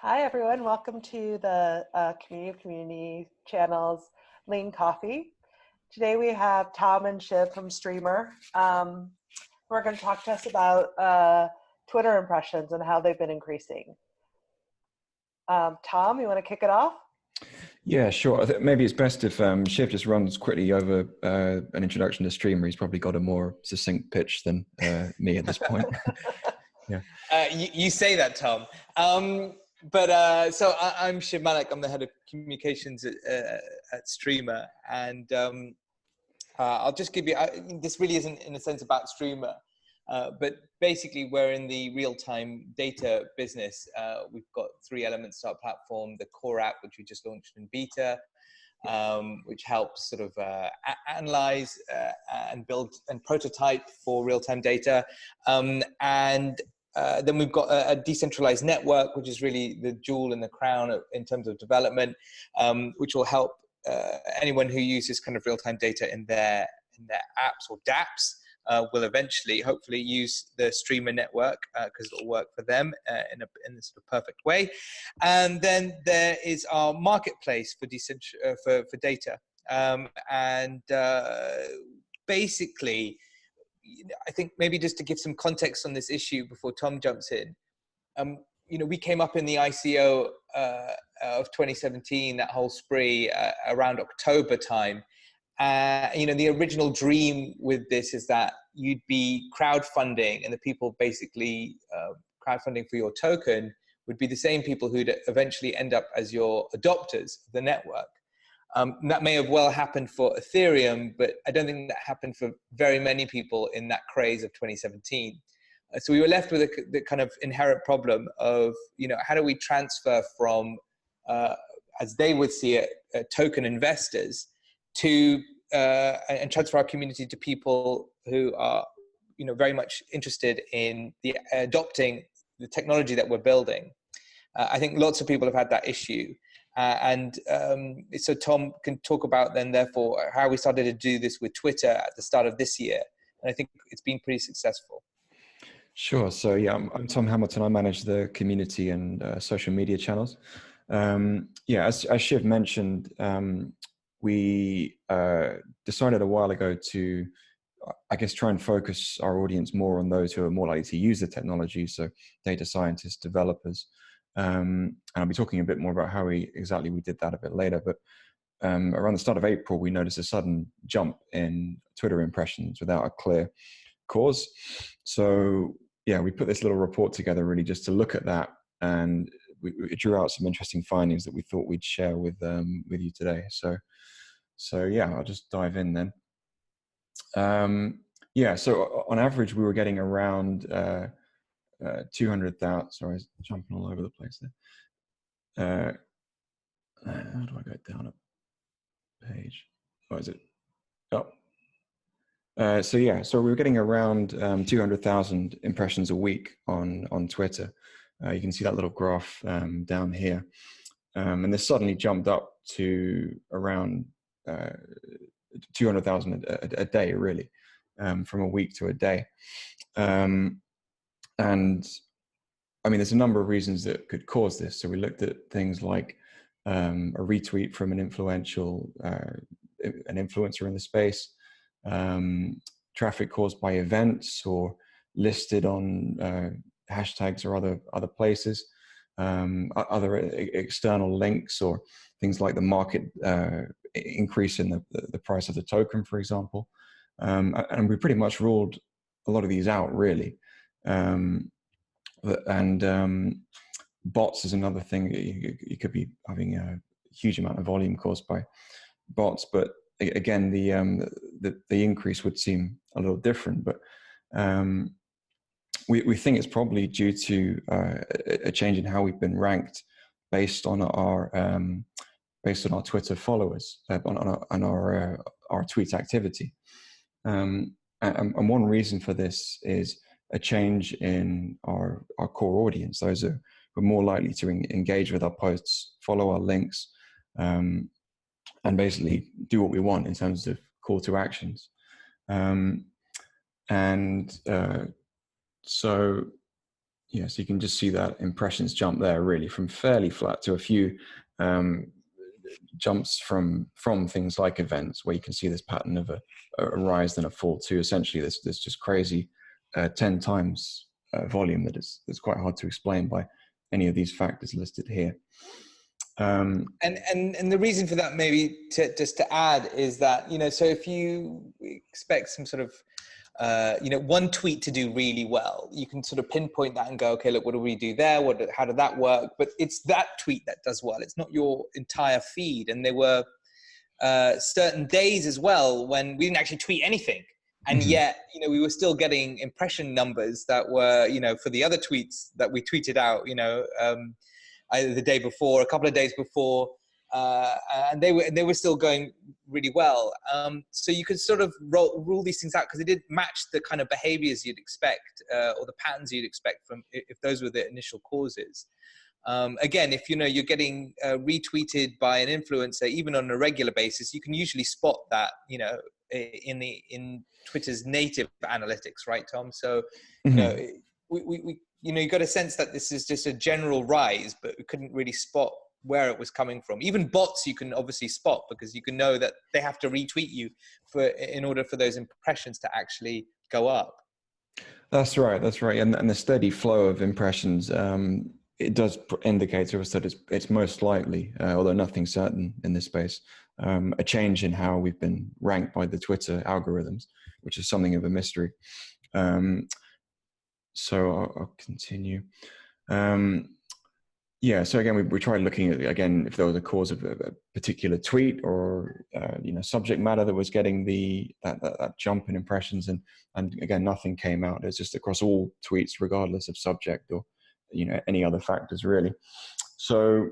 Hi, everyone. Welcome to the Community of Community Channel's Lean Coffee. Today we have Tom and Shiv from Streamr. We're going to talk to us about Twitter impressions and how they've been increasing. Tom, you want to kick it off? Yeah, sure. I think maybe it's best if Shiv just runs quickly over an introduction to Streamr. He's probably got a more succinct pitch than me at this point. Yeah. You say that, Tom. So I'm Shiv Malik. I'm the head of communications at Streamr, and I'll just give you. This really isn't, in a sense, about Streamr, but basically, we're in the real-time data business. We've got three elements to our platform: the core app, which we just launched in beta, which helps sort of analyze and build and prototype for real-time data, and then we've got a decentralized network, which is really the jewel in the crown in terms of development, which will help anyone who uses kind of real-time data in their apps or dApps will eventually, hopefully, use the Streamr network because it'll work for them in a sort of perfect way. And then there is our marketplace for data, and basically, I think maybe just to give some context on this issue before Tom jumps in, we came up in the ICO of 2017, that whole spree around October time. The original dream with this is that you'd be crowdfunding, and the people basically crowdfunding for your token would be the same people who'd eventually end up as your adopters of the network. That may have well happened for Ethereum, but I don't think that happened for very many people in that craze of 2017. So we were left with the kind of inherent problem of, how do we transfer from, as they would see it, token investors to and transfer our community to people who are, very much interested in adopting the technology that we're building. I think lots of people have had that issue. So Tom can talk about then, therefore, how we started to do this with Twitter at the start of this year. And I think it's been pretty successful. Sure. So yeah, I'm Tom Hamilton. I manage the community and social media channels. As Shiv mentioned, we decided a while ago to, I guess, try and focus our audience more on those who are more likely to use the technology. So data scientists, developers. And I'll be talking a bit more about how exactly we did that a bit later. But around the start of April, we noticed a sudden jump in Twitter impressions without a clear cause. So yeah, we put this little report together really just to look at that, and we drew out some interesting findings that we thought we'd share with you today. So yeah, I'll just dive in then. So on average, we were getting around 200,000. Sorry, I was jumping all over the place there. How do I go down a page? What is it? So we were getting around 200,000 impressions a week on Twitter. You can see that little graph down here. And this suddenly jumped up to around 200,000 a day, really, from a week to a day. And I mean, there's a number of reasons that could cause this. So we looked at things like a retweet from an influential, an influencer in the space, traffic caused by events or listed on hashtags or other places, other external links, or things like the market increase in the price of the token, for example. And we pretty much ruled a lot of these out, really. Bots is another thing. You could be having a huge amount of volume caused by bots, but again, the increase would seem a little different. But we think it's probably due to a change in how we've been ranked based on our Twitter followers, on our tweet activity. And one reason for this is a change in our core audience. Those who are more likely to engage with our posts, follow our links, and basically do what we want in terms of call to actions. So Yeah, so you can just see that impressions jump there, really, from fairly flat to a few jumps from things like events, where you can see this pattern of a rise and a fall to essentially this just crazy 10 times volume that's quite hard to explain by any of these factors listed here. And the reason for that, maybe just to add, is that, so if you expect some sort of one tweet to do really well, you can sort of pinpoint that and go, okay, look, what do we do there? How did that work? But it's that tweet that does well. It's not your entire feed. And there were certain days as well when we didn't actually tweet anything. And yet, we were still getting impression numbers that were, for the other tweets that we tweeted out, either the day before, a couple of days before, and they were still going really well. So you could sort of rule these things out because they did match the kind of behaviors you'd expect, or the patterns you'd expect from if those were the initial causes. Again, if you're getting retweeted by an influencer, even on a regular basis, you can usually spot that, in Twitter's native analytics, right, Tom? So, you got a sense that this is just a general rise, but we couldn't really spot where it was coming from. Even bots you can obviously spot, because you can know that they have to retweet you in order for those impressions to actually go up. That's right. And the steady flow of impressions, it does indicate to us that it's most likely, although nothing certain in this space, a change in how we've been ranked by the Twitter algorithms, which is something of a mystery. So I'll continue. So again, we tried looking at, again, if there was a cause of a particular tweet or, subject matter that was getting that jump in impressions. And again, nothing came out. It's just across all tweets, regardless of subject or, any other factors really. So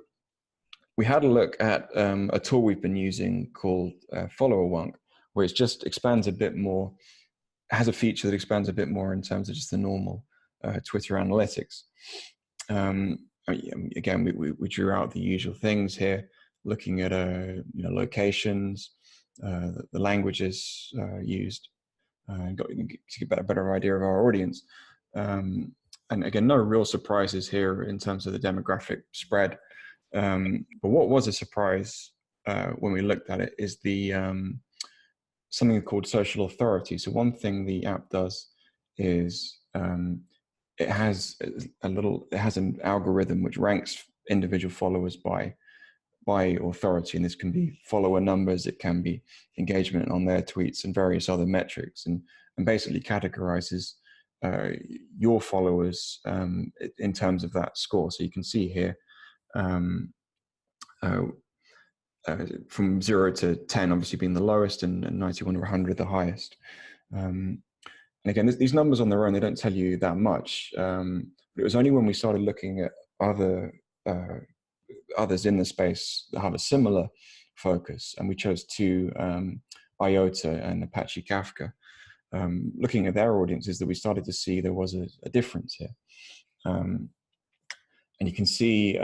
we had a look at a tool we've been using called Follow, where it just expands a bit more, has a feature that expands a bit more in terms of just the normal Twitter analytics. Again, we drew out the usual things here, looking at locations, the languages used, got to get a better idea of our audience. And again, no real surprises here in terms of the demographic spread. But what was a surprise when we looked at it is the something called social authority. So one thing the app does is it has an algorithm which ranks individual followers by authority, and this can be follower numbers, it can be engagement on their tweets, and various other metrics, and basically categorizes your followers in terms of that score. So you can see here from 0 to 10 obviously being the lowest, and 91 to 100 the highest. And again, these numbers on their own, they don't tell you that much. But it was only when we started looking at others in the space that have a similar focus, and we chose two, IOTA and Apache Kafka, looking at their audiences, that we started to see there was a difference here. And you can see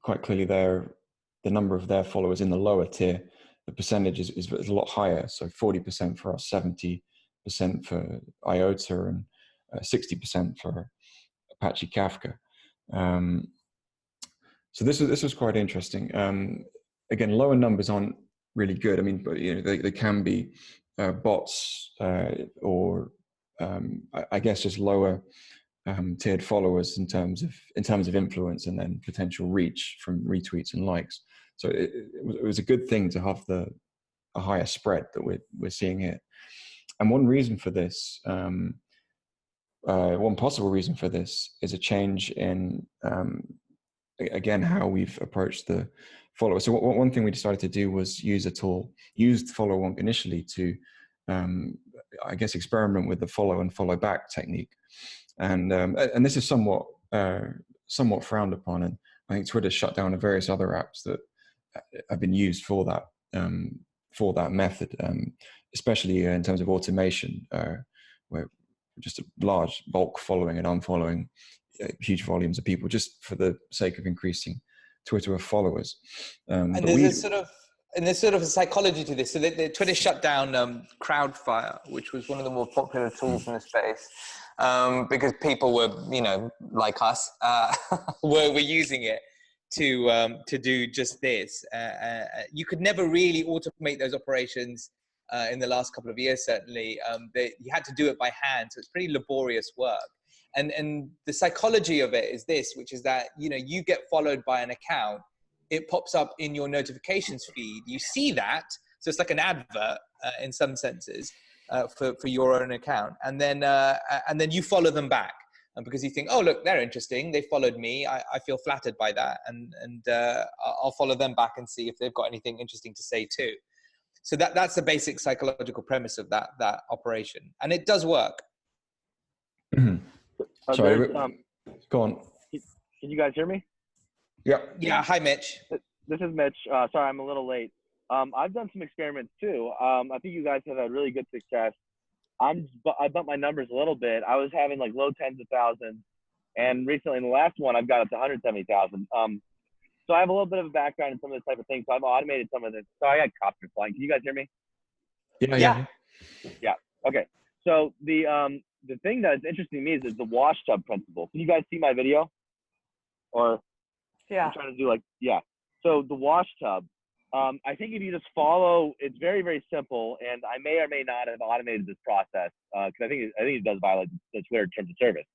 quite clearly there, the number of their followers in the lower tier, the percentage is a lot higher. So 40% for us, 70% for IOTA, and 60% for Apache Kafka. So this was quite interesting. Again, lower numbers aren't really good. I mean, but they can be bots or I guess just lower tiered followers in terms of influence, and then potential reach from retweets and likes. So it was a good thing to have a higher spread that we're seeing here. And one reason for this, one possible reason for this, is a change in again how we've approached the follower. So one thing we decided to do was use a tool, used Follow initially to I guess experiment with the follow and follow back technique. And this is somewhat frowned upon, and I think Twitter shut down various other apps that have been used for that method, especially in terms of automation, where just a large bulk following and unfollowing huge volumes of people just for the sake of increasing Twitter followers. And there's sort of a psychology to this. So Twitter shut down Crowdfire, which was one of the more popular tools in the space. because people were, like us, were using it to do just this. You could never really automate those operations in the last couple of years, certainly. You had to do it by hand, so it's pretty laborious work. And the psychology of it is this, which is that, you get followed by an account, it pops up in your notifications feed. You see that, so it's like an advert in some senses for your own account, and then you follow them back, and because you think, oh look, they're interesting, they followed me, I feel flattered by that, and I'll follow them back and see if they've got anything interesting to say too. So that's the basic psychological premise of that operation, and it does work. Mm-hmm. Sorry, go on. Can you guys hear me? Yeah. Hi, Mitch. This is Mitch. Sorry, I'm a little late. I've done some experiments too. I think you guys have had really good success. I bumped my numbers a little bit. I was having like low tens of thousands, and recently in the last one, I've got up to 170,000. So I have a little bit of a background in some of this type of things. So I've automated some of this. So I got copter flying. Can you guys hear me? Yeah. Okay. So the thing that's interesting to me is the wash tub principle. Can you guys see my video? Or I'm trying to do So the wash tub. I think if you just follow, it's very, very simple, and I may or may not have automated this process because I think it does violate the Twitter terms of service.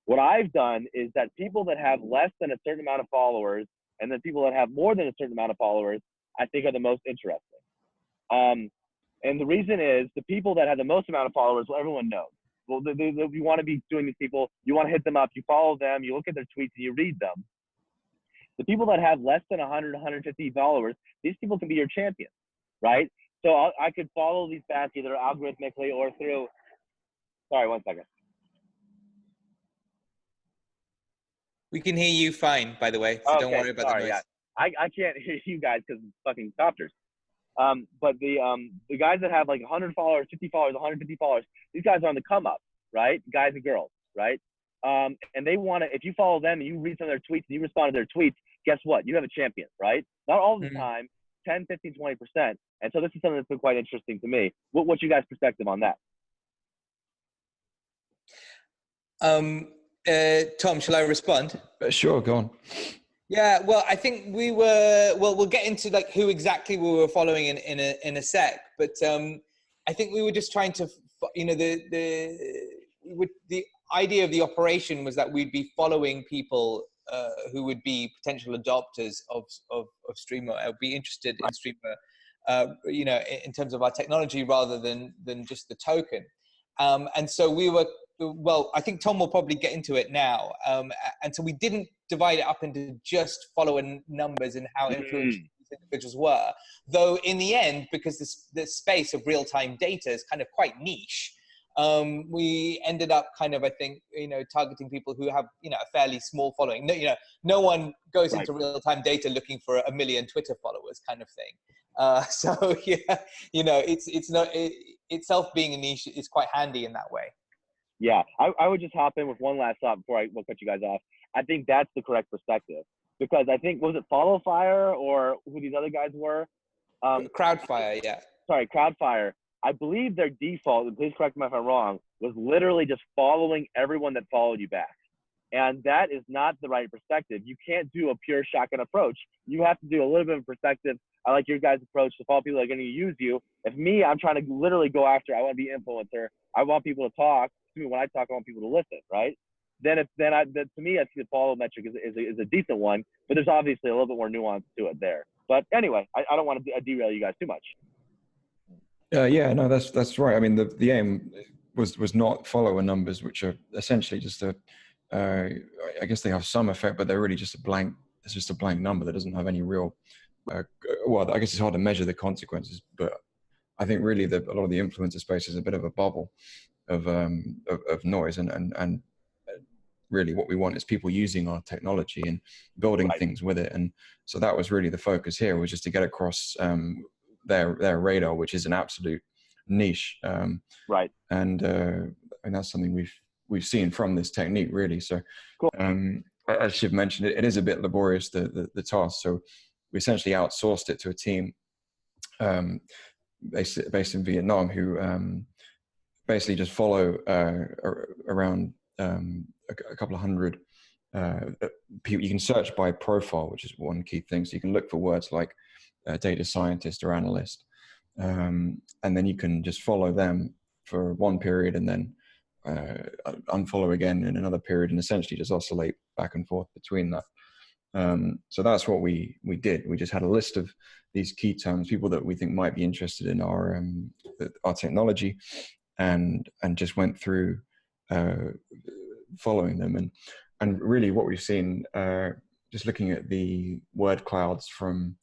What I've done is that people that have less than a certain amount of followers and then people that have more than a certain amount of followers, I think are the most interesting. And the reason is the people that have the most amount of followers, well, everyone knows. Well, you want to be doing these people, you want to hit them up, you follow them, you look at their tweets and you read them. The people that have less than 100, 150 followers, these people can be your champions, right? So I could follow these back either algorithmically or through, sorry, one second. We can hear you fine, by the way, so don't worry about the noise. Yeah. I can't hear you guys because of fucking copters. But the guys that have like 100 followers, 50 followers, 150 followers, these guys are on the come up, right? Guys and girls, right? And they want to, if you follow them and you read some of their tweets and you respond to their tweets, guess what? You have a champion, right? Not all the time, 10, 15, 20%. And so this is something that's been quite interesting to me. What's your guys' perspective on that? Tom, shall I respond? Sure, go on. Yeah, well, I think we'll get into like who exactly we were following in a sec, but I think we were just trying to, the idea of the operation was that we'd be following people who would be potential adopters of Streamr, be interested in Streamr, in terms of our technology rather than just the token. And so we were, well, I think Tom will probably get into it now. And so we didn't divide it up into just follower numbers and how influential these individuals were. Though in the end, because this space of real-time data is kind of quite niche, we ended up kind of, I think, targeting people who have, a fairly small following. No one goes into real-time data looking for 1 million Twitter followers kind of thing. So yeah, it's not, itself being a niche is quite handy in that way. Yeah, I would just hop in with one last thought before we'll cut you guys off. I think that's the correct perspective because I think, was it FollowFire or who these other guys were? Crowdfire, yeah. Sorry, Crowdfire. I believe their default, and please correct me if I'm wrong, was literally just following everyone that followed you back. And that is not the right perspective. You can't do a pure shotgun approach. You have to do a little bit of perspective. I like your guys' approach to follow people that are going to use you. If me, I'm trying to literally go after, I want to be an influencer. I want people to talk to me. When I talk, I want people to listen, right? Then to me, I see the follow metric is a decent one, but there's obviously a little bit more nuance to it there. But anyway, I don't want to derail you guys too much. Yeah, no, that's right. I mean, the aim was not follower numbers, which are essentially just I guess they have some effect, but they're really just a blank. It's just a blank number that doesn't have any real. Well, I guess it's hard to measure the consequences, but I think really a lot of the influencer space is a bit of a bubble of noise, and really what we want is people using our technology and building things with it. And so that was really the focus here, was just to get across their radar, which is an absolute niche. And that's something we've seen from this technique, really. So cool. As Shiv mentioned, it is a bit laborious, the task. So we essentially outsourced it to a team based in Vietnam who basically just follow around a couple of hundred people. You can search by profile, which is one key thing. So you can look for words like data scientist or analyst, and then you can just follow them for one period and then unfollow again in another period, and essentially just oscillate back and forth between that. So that's what we did. We just had a list of these key terms, people that we think might be interested in our technology, and just went through following them. And really what we've seen, just looking at the word clouds from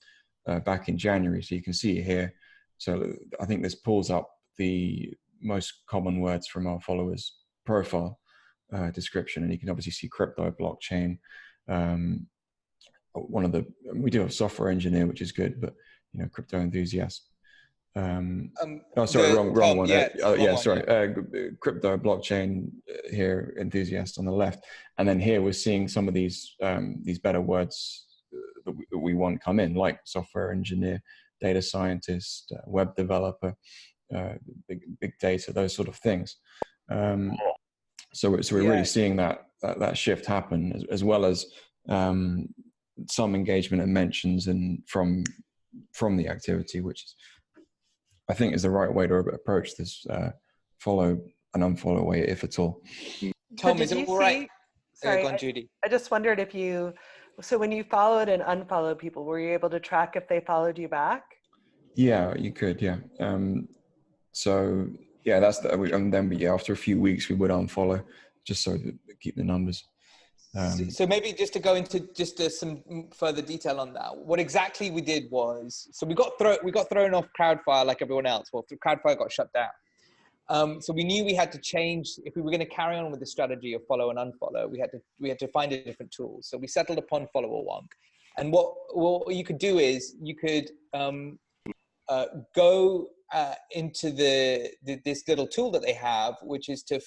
back in January, so you can see here. So I think this pulls up the most common words from our followers' profile description, and you can obviously see crypto, blockchain. We do have software engineer, which is good, but crypto enthusiast. Oh, sorry, wrong one. Crypto, blockchain here, enthusiast on the left, and then here we're seeing some of these better words that we want come in, like software engineer, data scientist, web developer, big data, those sort of things. So we're really seeing that shift happen, as well as some engagement and mentions and from the activity, which is, I think, is the right way to approach this follow and unfollow way, if at all. Tom, is it all right? Sorry, go on, Judy. I just wondered if so when you followed and unfollowed people, were you able to track if they followed you back? Yeah, you could. Yeah. So yeah, and then after a few weeks we would unfollow, just so to keep the numbers. So maybe just to go into just some further detail on that, what exactly we did was, so we got thrown off Crowdfire like everyone else. Well, Crowdfire got shut down. So we knew we had to change if we were going to carry on with the strategy of follow and unfollow. We had to find a different tool. So we settled upon Follow Wonk. And what you could do is you could go into this little tool that they have, which is to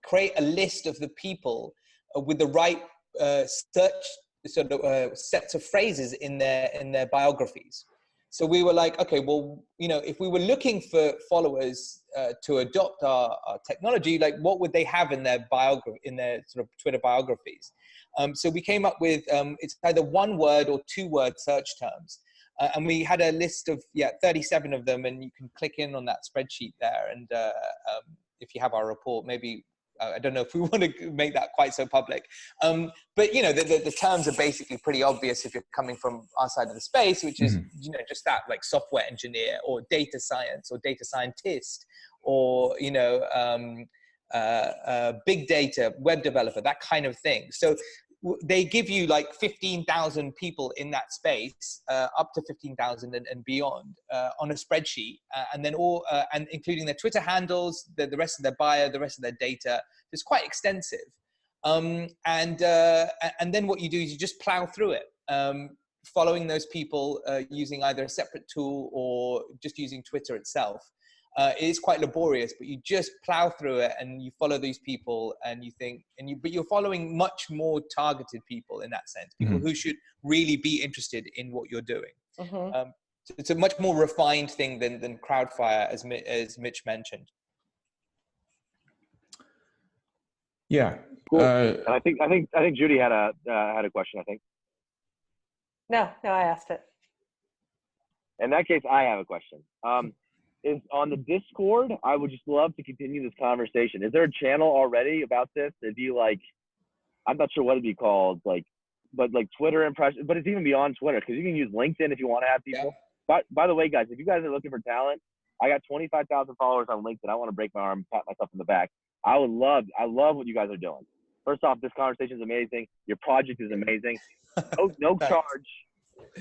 create a list of the people with the right search sort of sets of phrases in their biographies. So we were like, okay, well, if we were looking for followers to adopt our technology, like what would they have in their in their sort of Twitter biographies? So we came up with it's either one word or 2 word search terms. And we had a list of 37 of them, and you can click in on that spreadsheet there. And if you have our report, maybe I don't know if we want to make that quite so public, but the terms are basically pretty obvious if you're coming from our side of the space, which is just that, like software engineer or data science or data scientist or big data, web developer, that kind of thing. So they give you like 15,000 people in that space, up to 15,000 and beyond, on a spreadsheet, and then and including their Twitter handles, the rest of their bio, the rest of their data. It's quite extensive. And then what you do is you just plow through it, following those people using either a separate tool or just using Twitter itself. It is quite laborious, but you just plow through it and you follow these people, and you think, but you're following much more targeted people in that sense, people who should really be interested in what you're doing. So it's a much more refined thing than Crowdfire, as Mitch mentioned. Yeah. Cool. And I think Judy had a question. I think. No, I asked it. In that case, I have a question. Is on the Discord, I would just love to continue this conversation. Is there a channel already about this? It'd be like, I'm not sure what it'd be called, but Twitter impression, but it's even beyond Twitter, because you can use LinkedIn if you want to have people. Yeah. By the way, guys, if you guys are looking for talent, I got 25,000 followers on LinkedIn. I want to break my arm, pat myself in the back. I love what you guys are doing. First off, this conversation is amazing. Your project is amazing. No charge.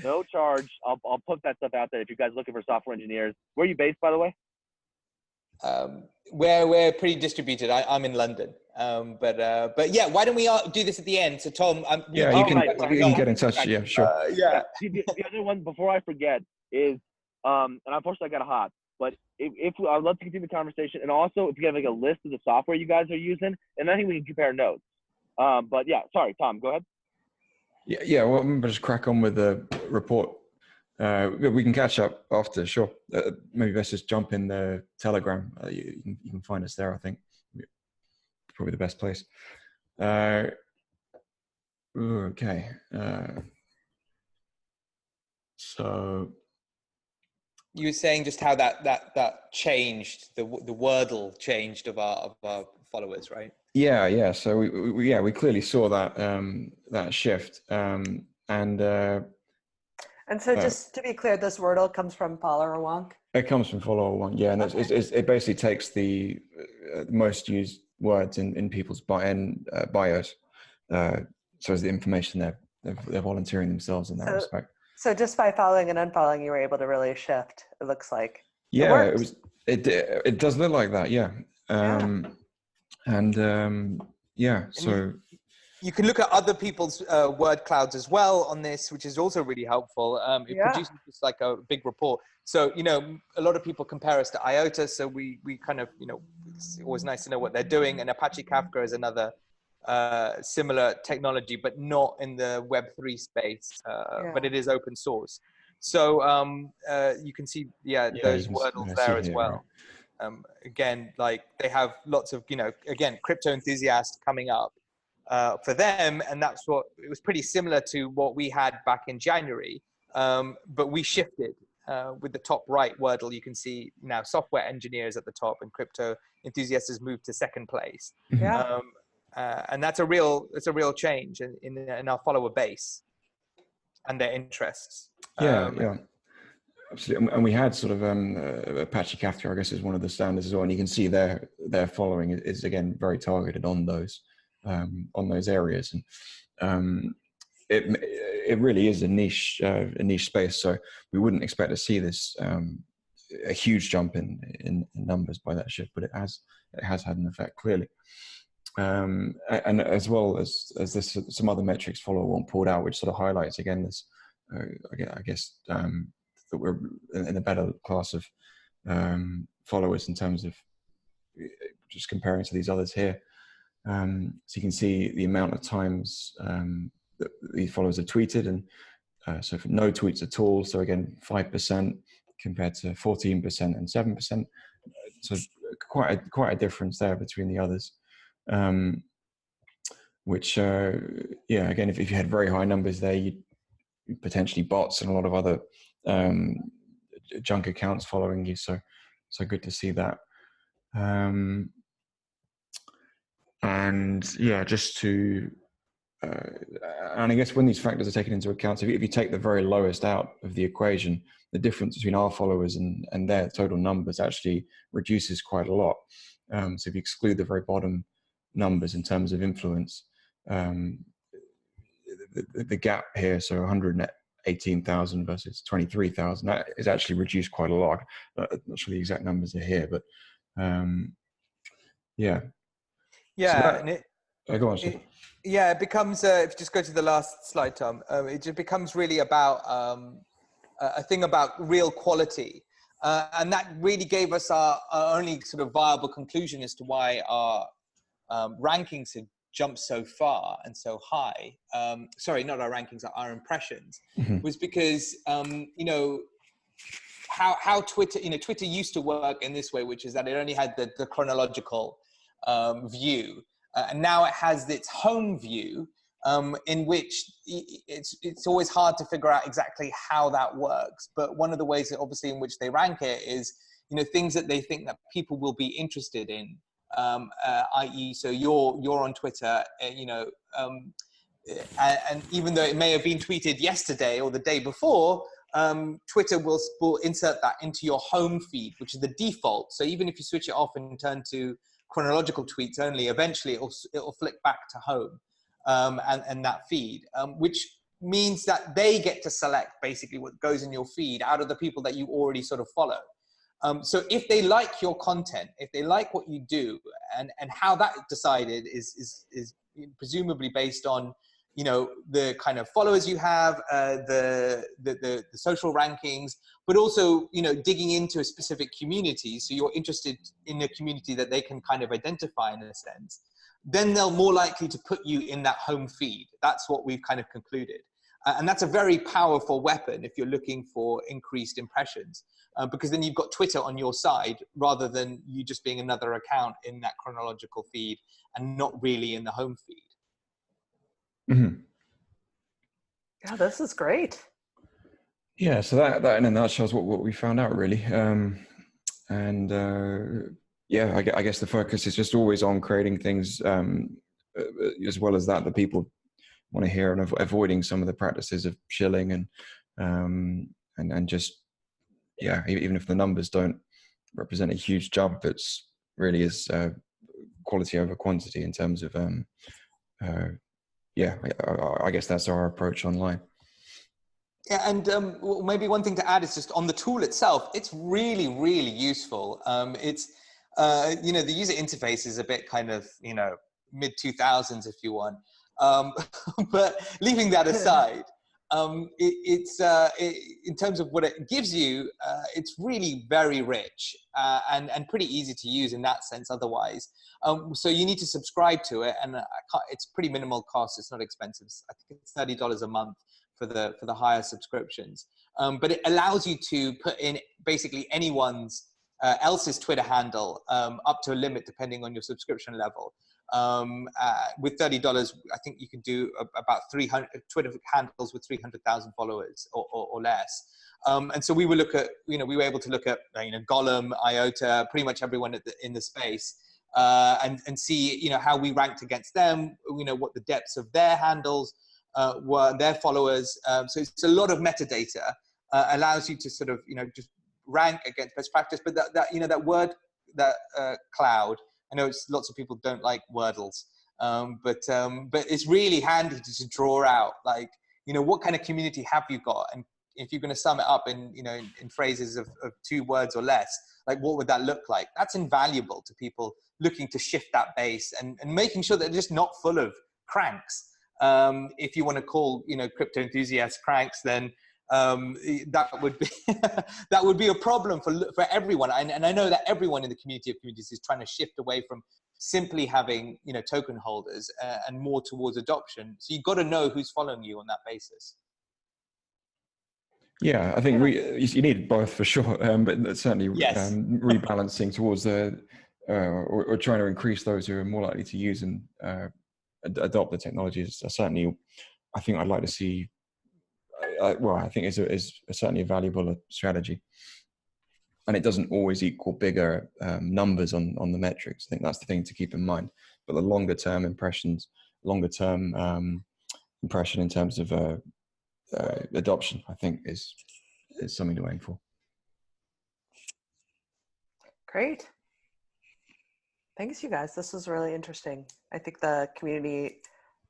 No charge. I'll put that stuff out there if you guys are looking for software engineers. Where are you based, by the way? We're pretty distributed. I'm in London. But yeah, why don't we do this at the end? So Tom, you can get in touch. Yeah, sure. The other one before I forget is, and unfortunately I got to hop, but if I'd love to continue the conversation, and also if you have like a list of the software you guys are using, and I think we can compare notes. But yeah, sorry, Tom, go ahead. Yeah. Well, I'm just crack on with the report. We can catch up after, sure. Maybe let's just jump in the Telegram. You can find us there, I think. Probably the best place. Okay. So you were saying just how that changed, the wordle changed of our followers, right? Yeah. So we clearly saw that shift. And so just to be clear, this wordle comes from follower wonk? It comes from follower wonk, yeah. And okay. It basically takes the most used words in people's bios. So as the information they're volunteering themselves in that respect. So just by following and unfollowing, you were able to really shift, it looks like. Yeah, it does look like that, yeah. So you can look at other people's word clouds as well on this, which is also really helpful. It produces just like a big report. So, a lot of people compare us to IOTA. So we kind of, it's always nice to know what they're doing. And Apache Kafka is another similar technology, but not in the Web3 space, but it is open source. So you can see, those wordles there as well. Right. Again, like they have lots of, again, crypto enthusiasts coming up. For them, and it was pretty similar to what we had back in January, but we shifted with the top right wordle. You can see now software engineers at the top, and crypto enthusiasts has moved to second place. Yeah. And it's a real change in our follower base and their interests. Yeah. Absolutely. And we had sort of Apache Kafka, I guess, is one of the standards as well. And you can see their following is again very targeted on those areas, and it really is a niche space. So we wouldn't expect to see this a huge jump in numbers by that shift, but it has had an effect clearly. And as well as this, some other metrics follower won't pulled out, which sort of highlights again this. I guess that we're in a better class of followers in terms of just comparing to these others here. So you can see the amount of times that these followers have tweeted, and so for no tweets at all. So again, 5% compared to 14% and 7%. So quite a difference there between the others. Which again, if you had very high numbers there, you potentially bots and a lot of other junk accounts following you. So good to see that. And just to, and I guess when these factors are taken into account, so if you take the very lowest out of the equation, the difference between our followers and their total numbers actually reduces quite a lot. So if you exclude the very bottom numbers in terms of influence, the gap here, so 118,000 versus 23,000, that is actually reduced quite a lot. I'm not sure the exact numbers are here, but go on, it becomes, if you just go to the last slide, Tom, it just becomes really about a thing about real quality. And that really gave us our only sort of viable conclusion as to why our rankings had jumped so far and so high. Sorry, not our rankings, our impressions, was because, how Twitter, Twitter used to work in this way, which is that it only had the chronological view. And now it has its home view, in which it's always hard to figure out exactly how that works. But one of the ways that obviously in which they rank it is, things that they think that people will be interested in, i.e. so you're on Twitter, and even though it may have been tweeted yesterday or the day before, Twitter will insert that into your home feed, which is the default. So even if you switch it off and turn to chronological tweets only, eventually it'll flick back to home and that feed, which means that they get to select basically what goes in your feed out of the people that you already sort of follow. So if they like your content, if they like what you do, and how that decided is presumably based on the kind of followers you have, the social rankings, but also digging into a specific community. So you're interested in a community that they can kind of identify in a sense. Then they're more likely to put you in that home feed. That's what we've kind of concluded. And that's a very powerful weapon if you're looking for increased impressions, because then you've got Twitter on your side rather than you just being another account in that chronological feed and not really in the home feed. Mm-hmm. Yeah, this is great. Yeah, so that in a nutshell is what we found out, really. Yeah, I guess the focus is just always on creating things, as well as that people want to hear, and avoiding some of the practices of shilling and just, yeah, even if the numbers don't represent a huge jump, it's really is quality over quantity in terms of yeah, I guess that's our approach online. Yeah, and maybe one thing to add is just on the tool itself, it's really, really useful. It's, you know, the user interface is a bit kind of, you know, mid-2000s if you want. But leaving that aside, in terms of what it gives you, it's really very rich and pretty easy to use in that sense otherwise. So you need to subscribe to it, and it's pretty minimal cost. It's not expensive. I think it's $30 a month for the higher subscriptions. But it allows you to put in basically anyone's else's Twitter handle up to a limit depending on your subscription level. With $30, I think you can do about 300 Twitter handles with 300,000 followers or less. And so we were able to look at Gollum, IOTA, pretty much everyone in the space, and see how we ranked against them, what the depths of their handles were, their followers. So it's a lot of metadata, allows you to sort of just rank against best practice. But that word cloud. I know lots of people don't like wordles, but it's really handy to draw out, like, what kind of community have you got? And if you're going to sum it up in phrases of 2 words or less, like, what would that look like? That's invaluable to people looking to shift that base and making sure that they're just not full of cranks. If you want to call, crypto enthusiasts cranks, then that would be that would be a problem for everyone. And I know that everyone in the community of communities is trying to shift away from simply having token holders and more towards adoption. So you've got to know who's following you on that basis. Yeah, I think you need both for sure, but certainly yes. Rebalancing towards or trying to increase those who are more likely to use and adopt the technologies. Certainly, I think I'd like to see. Well, I think is certainly a valuable strategy, and it doesn't always equal bigger numbers on the metrics. I think that's the thing to keep in mind. But the longer term impression in terms of adoption, I think is something to aim for. Great. Thanks, you guys. This was really interesting. I think the community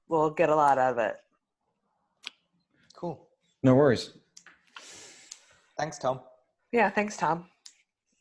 will get a lot out of it. Cool. No worries. Thanks, Tom. Yeah, thanks, Tom.